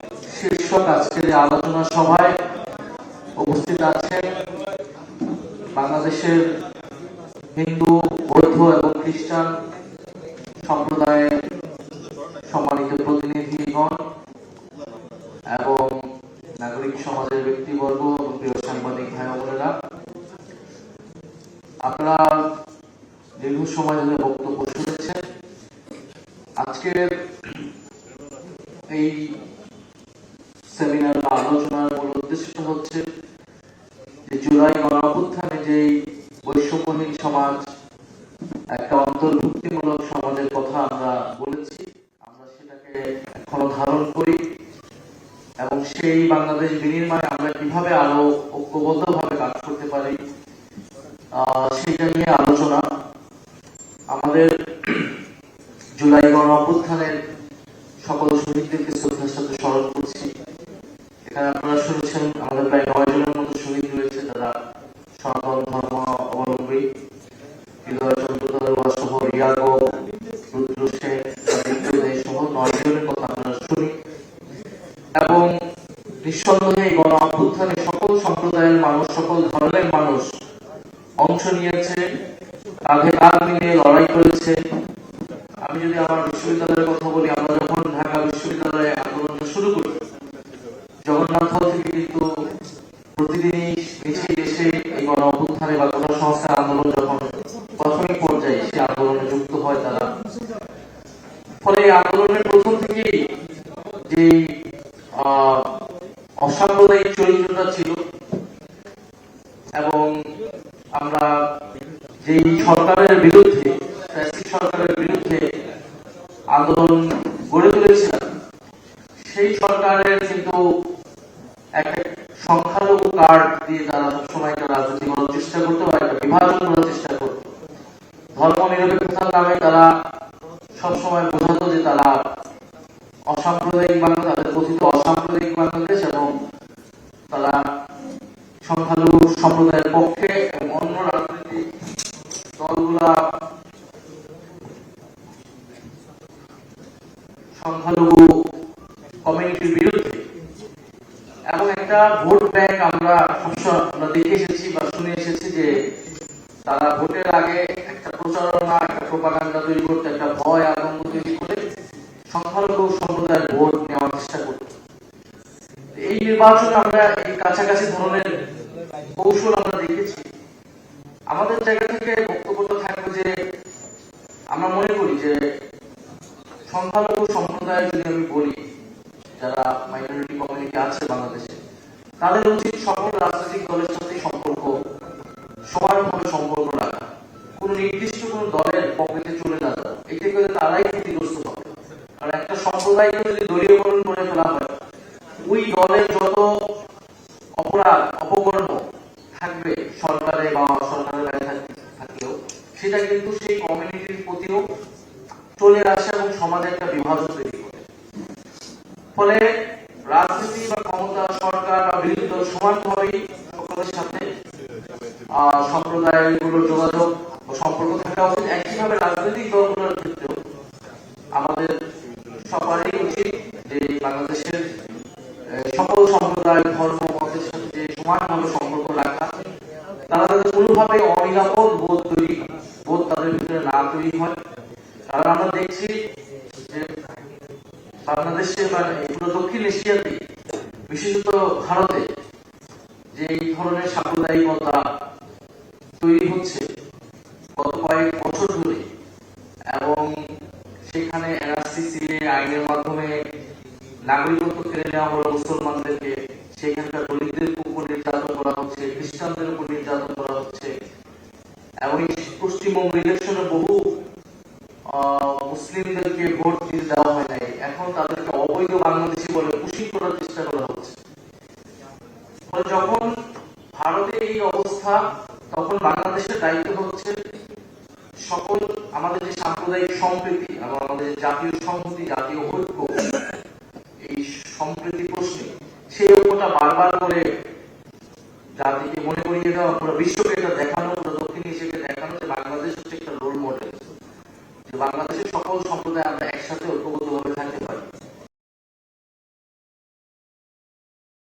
শীর্ষক আজকের এই আলোচনা সভায় উপস্থিত আছেন বাংলাদেশের হিন্দু, বৌদ্ধ এবং খ্রিস্টান সম্প্রদায়ের সম্মানিত প্রতিনিধিগণ এবং নাগরিক সমাজের ব্যক্তিবর্গ, প্রিয় সাংবাদিক ভাই বোনেরা, আপনারা দীর্ঘ সময় ধরে বক্তব্য শুনেছেন। আজকের এই সেমিনার বা আলোচনার মূল উদ্দেশ্য হচ্ছে যে জুলাই গণঅভ্যুত্থানে যেই বৈষম্যহীন সমাজ, একটা অন্তর্ভুক্তিমূলক সমাজের কথা আমরা বলেছি, আমরা সেটাকে এখনো ধারণ করি এবং সেই বাংলাদেশ বিনির্মাণে আমরা কিভাবে আরো ঐক্যবদ্ধভাবে কাজ করতে পারি সেটা নিয়ে আলোচনা। আমাদের জুলাই গণঅভ্যুত্থানের সকল শহীদদেরকে শ্রদ্ধার সাথে স্মরণ করছি। এখানে আপনারা শুনেছেন আমাদের প্রায় 9 জনের মতো শহীদ রয়েছে যারা সনাতন ধর্ম অবলম্বী। হৃদয়চন্দ্র সহ রিয়াগ, রুদ্র সেন সহ 9 জনের কথা আমরা শুনি এবং নিঃসন্দেহে এই গণ অভ্যুত্থানে সকল সম্প্রদায়ের মানুষ, সকল ধর্মের মানুষ অংশ নিয়েছে, কাঁধে কাঁধ মিলিয়ে লড়াই করেছে। আমি যদি আমার বিশ্ববিদ্যালয়ের কথা বলি, আমরা যখন ঢাকা বিশ্ববিদ্যালয়ে আন্দোলনটা শুরু করি, জগন্নাথ হল থেকে কিন্তু প্রতিদিনই মিছিল এসে এই গণ অভ্যুত্থানে বা কোন সংস্কার আন্দোলন যখন প্রাথমিক পর্যায়ে সে আন্দোলনে যুক্ত হয় তারা। ফলে এই আন্দোলনের প্রথম থেকেই যে অসাম্প্রদায়িক চরিত্রটা ছিল এবং আমরা যেই সরকারের বিরুদ্ধে, সরকারের বিরুদ্ধে আন্দোলন গড়ে তুলেছিলাম, সেই সরকারের কিন্তু একটা সংখ্যালঘু কার্ড দিয়ে তারা সবসময় একটা রাজনীতি করার চেষ্টা করতো বা একটা বিভাজন করার চেষ্টা করতো। ধর্ম নিরপেক্ষতার নামে তারা সবসময় বোঝাতো যে তারা অসাম্প্রদায়িক বাংলাদেশ, তাদের কথিত অসাম্প্রদায়িক বাংলাদেশ, এবং তারা সংখ্যালঘু সম্প্রদায়ের পক্ষে এবং অন্য রাজনৈতিক দলগুলা সংখ্যালঘু কমিউনিটির বিরুদ্ধে। এবং একটা ভোট ব্যাংক আমরা সবসময় দেখে এসেছি বা শুনে এসেছি যে তারা ভোটের আগে একটা প্রচারণা, একটা প্রোপাগান্ডা তৈরি করতে, একটা ভয় আতঙ্ক তৈরি করে সংখ্যালঘু সম্প্রদায়ের ভোট নেওয়ার চেষ্টা করত। এই নির্বাচনে আমরা এই কাছাকাছি ধরনের কৌশল আমরা দেখেছি। আমাদের জায়গা থেকে বক্তব্যটা থাকবে যে আমরা মনে করি যে সংখ্যালঘু সম্প্রদায়, যদি আমি বলি যারা মাইনরিটি কমিউনিটি আছে বাংলাদেশে, তাদের উচিত সকল রাজনৈতিক দলের সাথে সম্পর্ক সমানভাবে সম্পর্ক রাখা, কোন নির্দিষ্ট কোন দলের পকেটে চলে না যাওয়া। এতে করে তারাই ক্ষতিগ্রস্ত হবে। আর একটা সম্প্রদায়কে যদি দলীয়করণ করে ফেলা হয়, ওই দলের যত অপরাধ অপকর্ম থাকবে সরকারে বা সরকারের বাইরে থাকলেও, সেটা কিন্তু সেই কমিউনিটির প্রতিও চলে আসে এবং সমাজে একটা বিভাজন তৈরি করে। ফলে রাজনীতি বা ক্ষমতা, সরকার বা বিরোধী দল সমানভাবেই সকলের সাথে সম্প্রদায়গুলোর যোগাযোগ ও সম্পর্ক থাকা উচিত। একইভাবে রাজনৈতিক দলগুলোর ক্ষেত্রেও আমাদের সবারই উচিত যে বাংলাদেশের সকল সম্প্রদায়, ধর্ম, মতের সাথে যে সমানভাবে সম্পর্ক রাখা, তারা যাতে কোনোভাবে অনিরাপদ বোধ তাদের ভিতরে না তৈরি হয়। কারণ আমরা দেখছি যে বাংলাদেশে বা পুরো দক্ষিণ এশিয়াতে, বিশেষত ভারতে, যে এই ধরনের সাম্প্রদায়িকতা তৈরি হচ্ছে গত কয়েক বছর ধরে, এবং সেখানে এনআরসি আইনের মাধ্যমে নাগরিকত্ব কেড়ে নেওয়া হলো মুসলমানদেরকে, সেখানকার দলিতদের উপর নির্যাতন করা হচ্ছে, খ্রিস্টানদের উপর নির্যাতন করা হচ্ছে, এবং পশ্চিমবঙ্গ ইলেকশনে বহু মুসলিমদেরকে ভোট দিতে দেওয়া হয় নাই, এখন তাদেরকে অবৈধ বাংলাদেশি বলে পুশিং করার চেষ্টা করা হচ্ছে। যখন ভারতে এই অবস্থা, তখন বাংলাদেশের দায়িত্ব হচ্ছে সকল আমাদের যে সাম্প্রদায়িক সম্প্রীতি এবং আমাদের জাতীয় সংহতি, জাতীয় ঐক্য, এই সম্প্রীতি প্রশ্নে সেই ঐক্যটা বারবার করে জাতিকে মনে করিয়ে দেওয়া, পুরো বিশ্বকে এটা দেখানো, পুরো দক্ষিণ এশিয়াকে দেখানো যে বাংলাদেশ হচ্ছে একটা রোল মডেল, যে বাংলাদেশের সকল সম্প্রদায় আমরা একসাথে ঐক্য